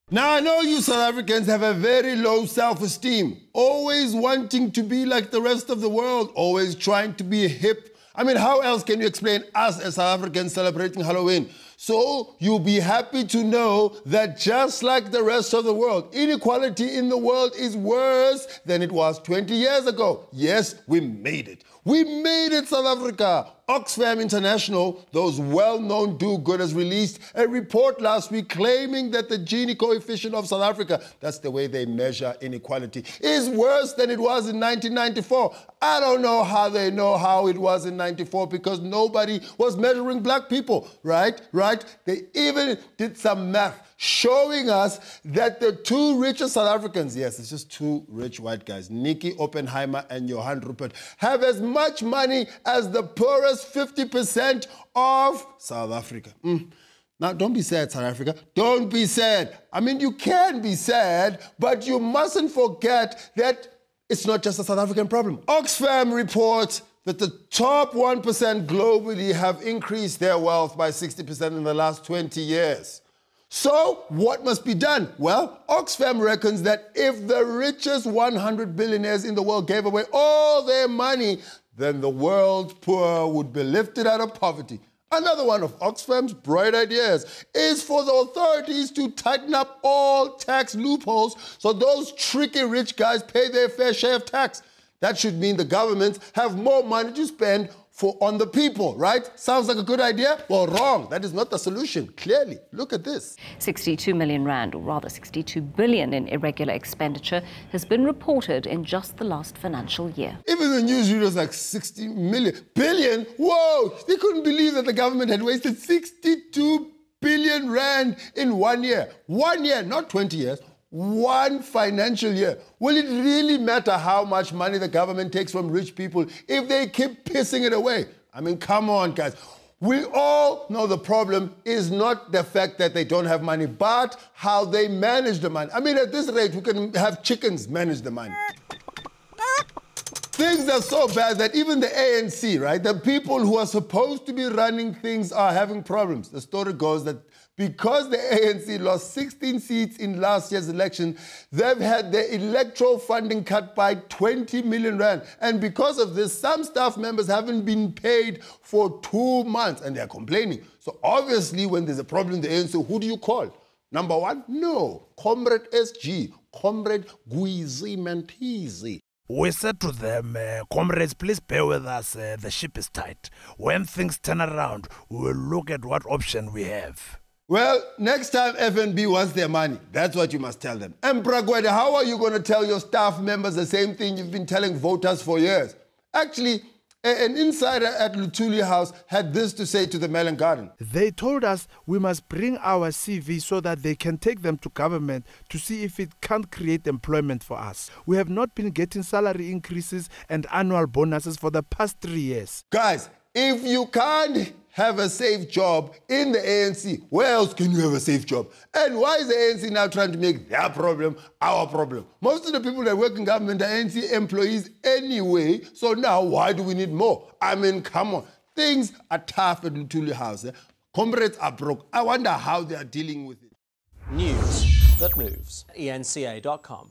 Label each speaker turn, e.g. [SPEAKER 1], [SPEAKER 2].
[SPEAKER 1] Now, I know you South Africans have a very low self-esteem, always wanting to be like the rest of the world, always trying to be hip. I mean, how else can you explain us as South Africans celebrating Halloween? So you'll be happy to know that just like the rest of the world, inequality in the world is worse than it was 20 years ago. Yes, we made it. We made it, South Africa. Oxfam International, those well-known do-gooders, released a report last week claiming that the Gini coefficient of South Africa, that's the way they measure inequality, is worse than it was in 1994. I don't know how they know how it was in 94 because nobody was measuring black people, right? They even did some math showing us that the two richest South Africans, yes, it's just two rich white guys, Nicky Oppenheimer and Johan Rupert, have as much money as the poorest 50% of South Africa. Now, don't be sad, South Africa. Don't be sad. I mean, you can be sad, but you mustn't forget that it's not just a South African problem. Oxfam reports that the top 1% globally have increased their wealth by 60% in the last 20 years. So, what must be done? Well, Oxfam reckons that if the richest 100 billionaires in the world gave away all their money, then the world's poor would be lifted out of poverty. Another one of Oxfam's bright ideas is for the authorities to tighten up all tax loopholes so those tricky rich guys pay their fair share of tax. That should mean the governments have more money to spend on the people, right? Sounds like a good idea? Well, wrong. That is not the solution, clearly. Look at this.
[SPEAKER 2] 62 million rand, or rather 62 billion in irregular expenditure, has been reported in just the last financial year.
[SPEAKER 1] Even the newsreaders like 60 billion? Whoa! They couldn't believe that the government had wasted 62 billion rand in 1 year. 1 year, not 20 years. 1 financial year. Will it really matter how much money the government takes from rich people if they keep pissing it away? I mean, come on, guys. We all know the problem is not the fact that they don't have money, but how they manage the money. I mean, at this rate, we can have chickens manage the money. Things are so bad that even the ANC, right, the people who are supposed to be running things are having problems. The story goes that because the ANC lost 16 seats in last year's election, they've had their electoral funding cut by 20 million rand. And because of this, some staff members haven't been paid for 2 months, and they're complaining. So obviously, when there's a problem in the ANC, who do you call? Number one? No. Comrade SG. Comrade Guizi Mantizi.
[SPEAKER 3] We said to them, comrades, please bear with us, the ship is tight. When things turn around, we will look at what option we have.
[SPEAKER 1] Well, next time FNB wants their money, that's what you must tell them. And Pragwede, how are you going to tell your staff members the same thing you've been telling voters for years? Actually, an insider at Luthuli House had this to say to the Melon Garden.
[SPEAKER 4] They told us we must bring our CV so that they can take them to government to see if it can't create employment for us. We have not been getting salary increases and annual bonuses for the past 3 years.
[SPEAKER 1] Guys, if you can't have a safe job in the ANC, where else can you have a safe job? And why is the ANC now trying to make their problem our problem? Most of the people that work in government are ANC employees anyway, so now why do we need more? I mean, come on. Things are tough at Luthuli House. Comrades are broke. I wonder how they are dealing with it.
[SPEAKER 5] News that moves. enca.com.